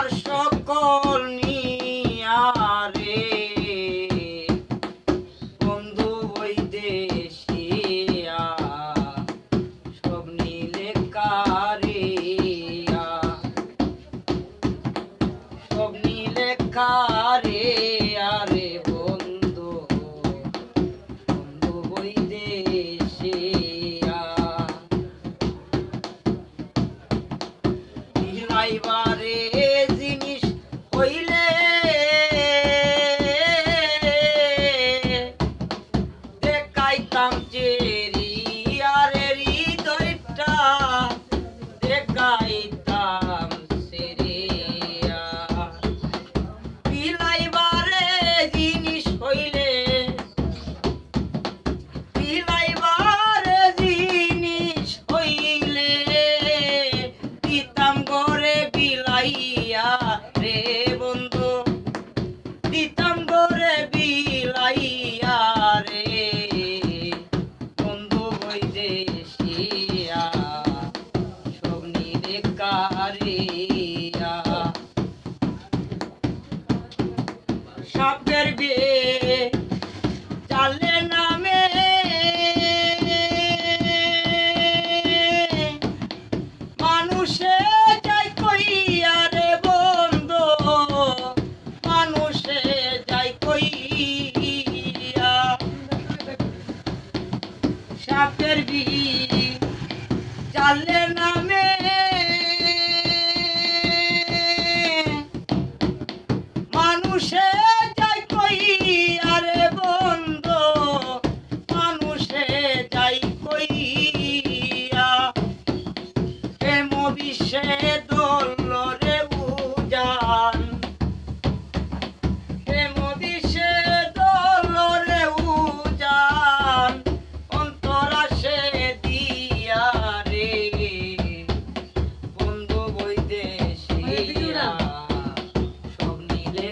আমার সকল নিয়ারে বন্ধু বৈদেশিয়া সব নীলে কারিয়া সব নীলে কারিয়া রে বন্ধু বন্ধু বৈদেশিয়া বিলাইবারে জিনিস হইলে দেখাইতাম চেরিয়া রে হৃদয়টা দেখাইতাম সেরিয়া বিলাইবারে জিনিস হইলে বিলাইবারে জিনিস হইলে দিতাম গরে বিলাইয়া রে বন্ধু দিতাম গরে বিলাইয়া রে বন্ধু বৈদেশিয়া সব নীলে কারিয়া সাপের বিয়ে চালে নামে মানুষে যাই কইয়া রে বন্ধু মানুষে যাই কইয়া সাপের বি চালে নামে মানুষে যাই কইয়া রে বন্ধু মানুষে যাই কইয়া প্রেম বিষে দোল রে উজান প্রেম বিষে দোল রে উজান অন্তরাশে দিয়া রে বন্ধু বৈদেশিয়া সব নীলে